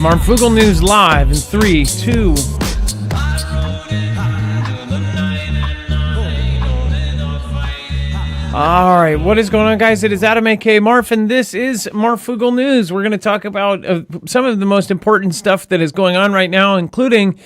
Marfoogle News live in 3, 2. All right, what is going on, guys? It is Adam, aka Marf, and this is Marfoogle News. We're going to talk about some of the most important stuff that is going on right now, including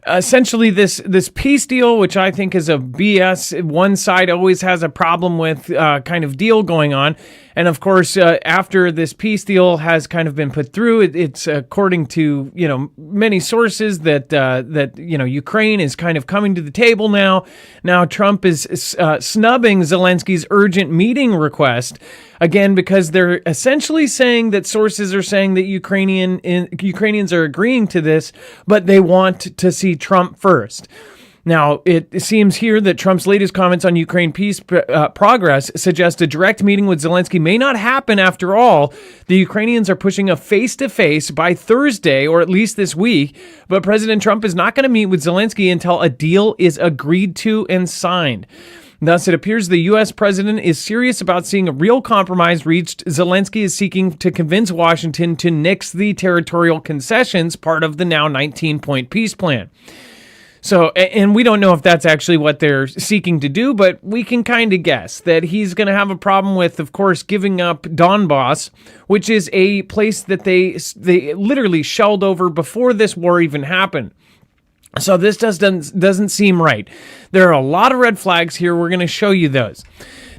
essentially this peace deal, which I think is a BS. One side always has a problem with kind of deal going on. And of course, after this peace deal has kind of been put through, it's according to many sources that Ukraine is kind of coming to the table now. Now Trump is snubbing Zelensky's urgent meeting request again because they're essentially saying that sources are saying that Ukrainians are agreeing to this, but they want to see Trump first. Now, it seems here that Trump's latest comments on Ukraine peace progress suggest a direct meeting with Zelensky may not happen after all. The Ukrainians are pushing a face-to-face by Thursday, or at least this week, but President Trump is not going to meet with Zelensky until a deal is agreed to and signed. Thus, it appears the U.S. president is serious about seeing a real compromise reached. Zelensky is seeking to convince Washington to nix the territorial concessions, part of the now 19-point peace plan. So, and we don't know if that's actually what they're seeking to do, but we can kind of guess that he's going to have a problem with, of course, giving up Donbass, which is a place that they literally shelled over before this war even happened. So this doesn't seem right. There are a lot of red flags here. We're going to show you those.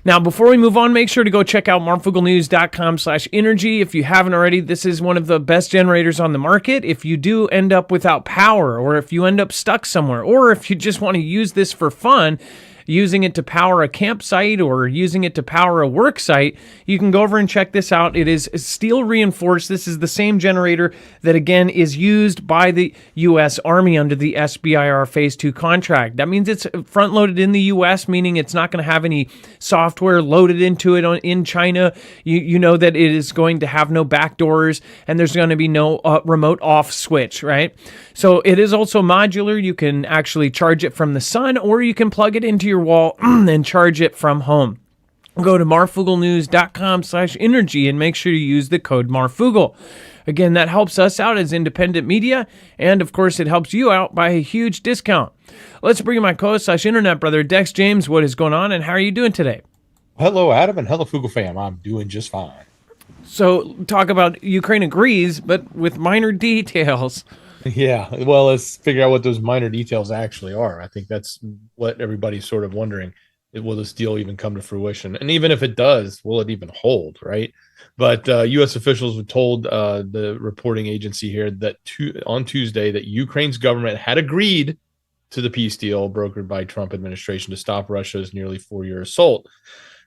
Now, before we move on, make sure to go check out marfooglenews.com/energy. If you haven't already, this is one of the best generators on the market. If you do end up without power, or if you end up stuck somewhere, or if you just want to use this for fun, using it to power a campsite or using it to power a work site, you can go over and check this out. It is steel reinforced. This is the same generator that, again, is used by the U.S. Army under the SBIR Phase 2 contract. That means it's front-loaded in the U.S., meaning it's not going to have any software loaded into it in China. You know that it is going to have no backdoors, and there's going to be no remote off switch, right? So it is also modular. You can actually charge it from the sun, or you can plug it into your wall and charge it from home. Go to marfooglenews.com/energy and make sure you use the code Marfoogle. Again, that helps us out as independent media, and of course, it helps you out by a huge discount. Let's bring in my co-host/internet brother, Dex James. What is going on, and how are you doing today? Hello, Adam, and hello, Foogle fam. I'm doing just fine. So, talk about Ukraine agrees, but with minor details. Yeah, well, let's figure out what those minor details actually are. I think that's what everybody's sort of wondering. Will this deal even come to fruition? And even if it does, will it even hold, right? But U.S. officials have told the reporting agency here that on Tuesday that Ukraine's government had agreed to the peace deal brokered by Trump administration to stop Russia's nearly 4-year assault.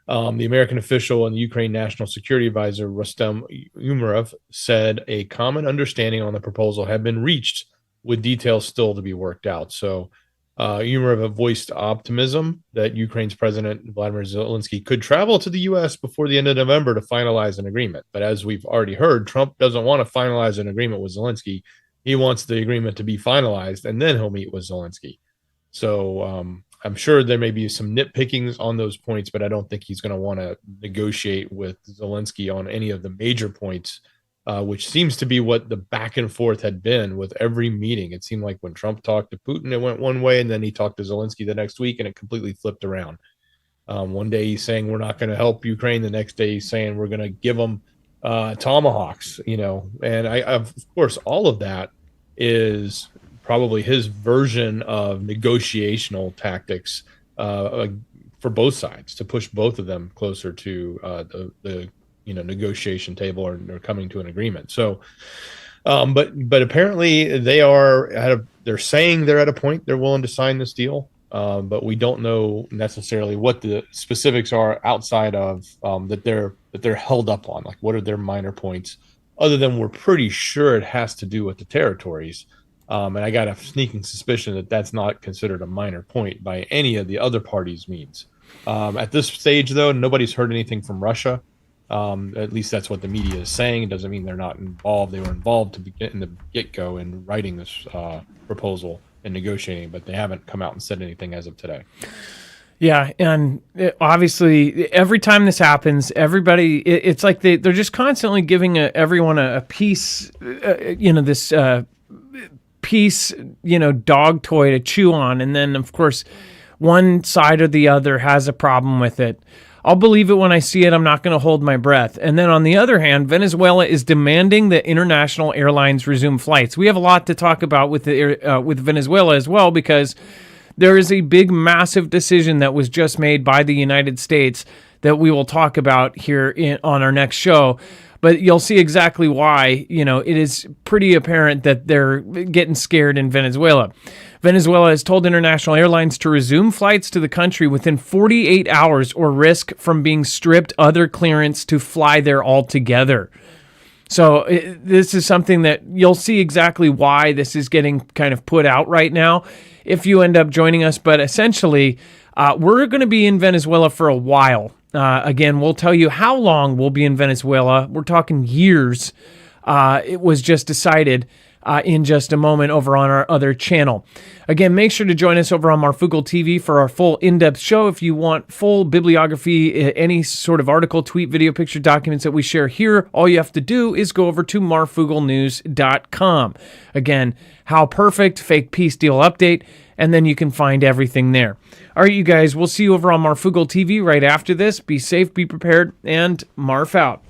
The American official and the Ukraine National Security Advisor, Rustem Umerov, said a common understanding on the proposal had been reached, with details still to be worked out. So Umerov voiced optimism that Ukraine's President Vladimir Zelensky could travel to the U.S. before the end of November to finalize an agreement. But as we've already heard, Trump doesn't want to finalize an agreement with Zelensky. He wants the agreement to be finalized, and then he'll meet with Zelensky. So I'm sure there may be some nitpickings on those points, but I don't think he's going to want to negotiate with Zelensky on any of the major points, which seems to be what the back and forth had been with every meeting. It seemed like when Trump talked to Putin, it went one way, and then he talked to Zelensky the next week, and it completely flipped around. One day he's saying we're not going to help Ukraine. The next day he's saying we're going to give them tomahawks, and of course, all of that is probably his version of negotiational tactics for both sides to push both of them closer to the negotiation table or coming to an agreement. So, but apparently they're saying they're at a point they're willing to sign this deal, but we don't know necessarily what the specifics are outside of that they're held up on. Like, what are their minor points, other than we're pretty sure it has to do with the territories. And I got a sneaking suspicion that that's not considered a minor point by any of the other parties' means. At this stage, though, nobody's heard anything from Russia. At least that's what the media is saying. It doesn't mean they're not involved. They were involved in the get-go in writing this proposal and negotiating, but they haven't come out and said anything as of today. Yeah, and obviously, every time this happens, everybody, it's like they're just constantly giving everyone a piece, this piece, dog toy to chew on. And then, of course, one side or the other has a problem with it. I'll believe it when I see it. I'm not going to hold my breath. And then on the other hand, Venezuela is demanding that international airlines resume flights. We have a lot to talk about with with Venezuela as well, because there is a big, massive decision that was just made by the United States that we will talk about here on our next show. But you'll see exactly why. It is pretty apparent that they're getting scared in Venezuela. Venezuela has told international airlines to resume flights to the country within 48 hours or risk from being stripped other clearance to fly there altogether. So this is something that you'll see exactly why this is getting kind of put out right now if you end up joining us. But essentially, we're going to be in Venezuela for a while. Again, we'll tell you how long we'll be in Venezuela. We're talking years. It was just decided in just a moment over on our other channel. Again, make sure to join us over on Marfoogle TV for our full in-depth show. If you want full bibliography, any sort of article, tweet, video, picture, documents that we share here, all you have to do is go over to marfooglenews.com. Again, how perfect, fake peace deal update, and then you can find everything there. All right, you guys, we'll see you over on Marfoogle TV right after this. Be safe, be prepared, and Marf out.